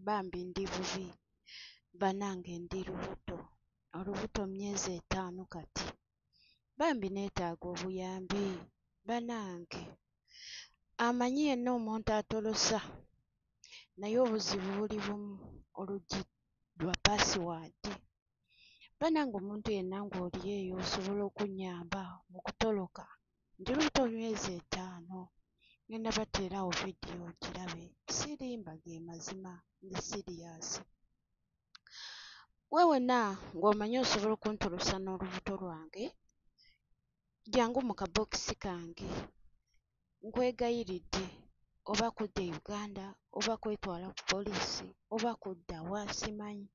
Bambi ndi bubi, banange ndi lubuto, olubuto myezi 5 kati. Bambi neetaaga obuyambi, banange. Amanyi yenna omuntu atolosa, naye obuzibu buli bumu, oluggi lwa paasiwaadi. Banange omuntu yenna ng'oli eyo osobola okunnyamba mu kutoloka. Ndi lubuto myezi 5. Ngenda bateerawo vidiyo ogirabe. Sirimba ge mazima, ndi siriyasi. Weewena ng'omanyi osobola okuntolosa n'olubuto lwange, jangu mu kabokisi kange. Nkwegayiridde, oba kudda e Uganda, oba kwetwala ku poliisi, oba kudda wa simanyi.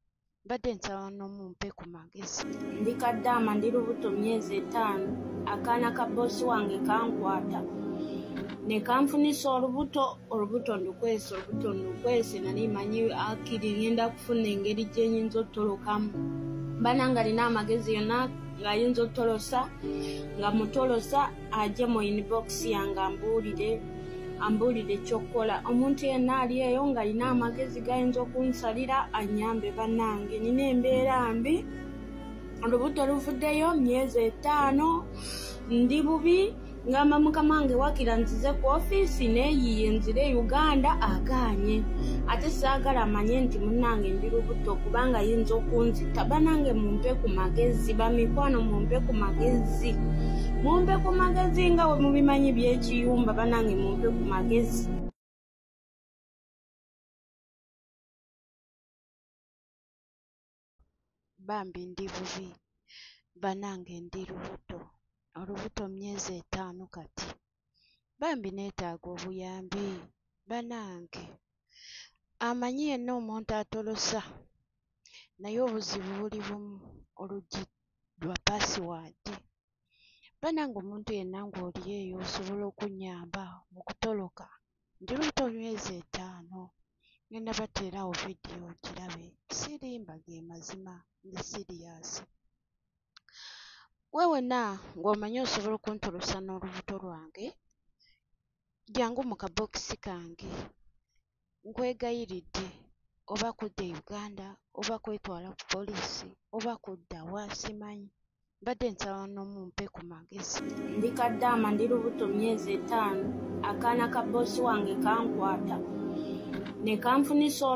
Mbadde nsaba n'omumpe ku magezi. Ndi Kadaama, ndi lubuto myezi 5. Akaana ka boosi wange kankwata ne kanfunisa olubuto ndukwese nali manyi akiri ngenda kufuna engeri gyenyinza ottolokamu. Banange alina amagezi yonna ng'ayinza ottolosa, nga mutolosa ajje mu inbox yange ambuulire kyokkola. Omuntu yenna ali eyo ng'alina amagezi gayinza okunsalira anyambe. Bannange nina embeera mbi, olubuto luvuddeyo myezi 5, ndi bubi. Ngamba mukama wange wakira nzize ku ofiisi neeyiye nzire Uganda agaanye. Ate saagala amanye nti munnange ndi lubuto kubanga ayinza okunzita. Banange mumpe ku magezi, bamikwano mumpe ku magezi. Mumpe ku magezi nga we mubimanyi by'ekiyumba. Banange mumpe ku magezi. Bambi ndi bubi, banange ndi lubuto, olubuto myezi 5 kati. Bambi neetaaga obuyambi, banange. Amanyi yenna omuntu atolosa, naye obuzibu buli bumu, oluggi lwa paasiwaadi. Banange omuntu yenna ng'oli eyo osobola okunnyamba mu kutoloka. Ndi lubuto myezi 5. Ngenda bateerawo vidiyo ogirabe. Sirimba ge mazima, ndi siriyasi. Weewena ng'omanyi osobola okuntolosa n'olubuto lwange, jangu mu kabokisi kange. Nkwegayiridde, oba kudda e Uganda, oba kwetwala ku poliisi, oba kudda wa simanyi. Mbadde nsaba n'omumpe ku magezi. Ndi Kadaama, ndi lubuto myezi 5. Akaana ka boosi wange kankwata ne kanfunisa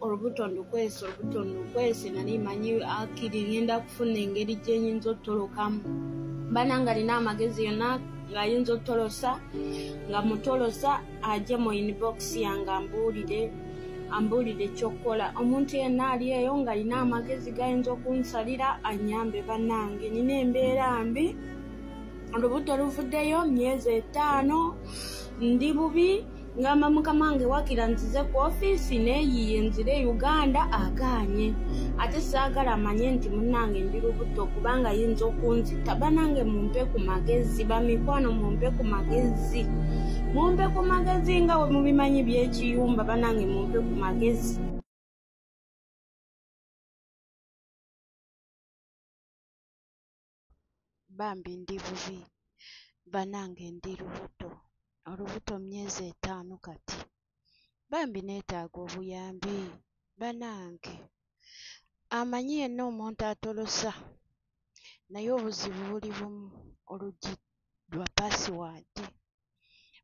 olubuto ndukwese nali manyi akiri ngenda kufuna engeri gyenyinza ottolokamu. Banange alina amagezi yonna ng'ayinza ottolosa, nga mutolosa ajje mu inbox yange ambuulire kyokkola. Omuntu yenna ali eyo ng'alina amagezi gayinza okunsalira anyambe. Bannange nina embeera mbi, olubuto luvuddeyo myezi 5, ndi bubi. Ngamba mukama wange wakira nzize ku ofiisi neeyiye nzire Uganda agaanye. Ate saagala amanye nti munnange ndi lubuto kubanga ayinza okunzita. Banange mumpe ku magezi, bamikwano mumpe ku magezi. Mumpe ku magezi nga we mubimanyi by'ekiyumba. Banange mumpe ku magezi. Bambi ndi bubi, banange ndi lubuto, olubuto myezi 5 kati. Bambi neetaaga obuyambi, banange. Amanyi yenna omuntu atolosa, naye obuzibu buli bumu, oluggi lwa paasiwaadi.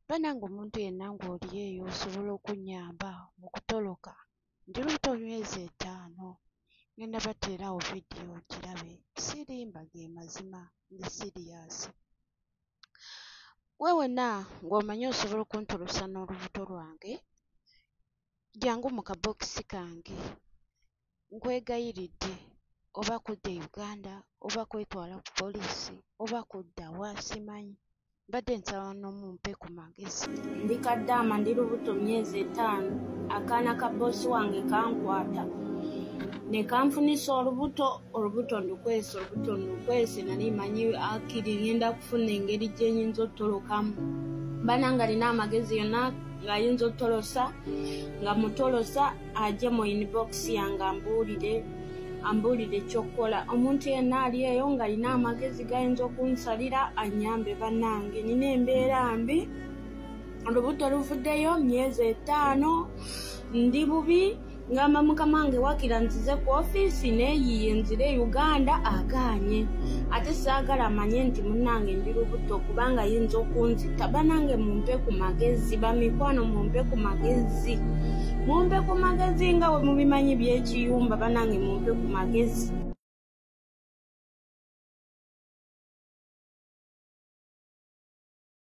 Banange omuntu yenna ng'oli eyo osobola okunnyamba mu kutoloka. Ndi lubuto myezi 5. Ngenda bateerawo vidiyo ogirabe. Sirimba ge mazima, ndi siriyasi. Weewena ng'omanyi osobola okuntolosa n'olubuto lwange, jangu mu kabokisi kange. Nkwegayiridde, oba kudda e Uganda, oba kwetwala ku poliisi, oba kudda wa simanyi. Mbadde nsaba n'omumpe ku magezi. Ndi Kadaama, ndi lubuto myezi 5. Akaana ka boosi wange kankwata ne kanfunisa olubuto ndukwese nali manyi akiri ngenda kufuna engeri gyenyinza ottolokamu. Banange alina amagezi yonna ng'ayinza ottolosa, nga mutolosa ajje mu inbox yange ambuulire kyokkola. Omuntu yenna ali eyo ng'alina amagezi gayinza okunsalira anyambe. Bannange nina embeera mbi, olubuto luvuddeyo myezi 5, ndi bubi. ngamba mukama wange wakira nzize ku ofiisi neeyiye nzire Uganda agaanye ate saagala amanye nti munnange ndi lubuto kubanga yinza okunzita. Banange mumpe ku magezi, bamikwano mumpe ku magezi, mumpe ku magezi nga we mubimanyi by'ekiyumba. Banange mumpe ku magezi.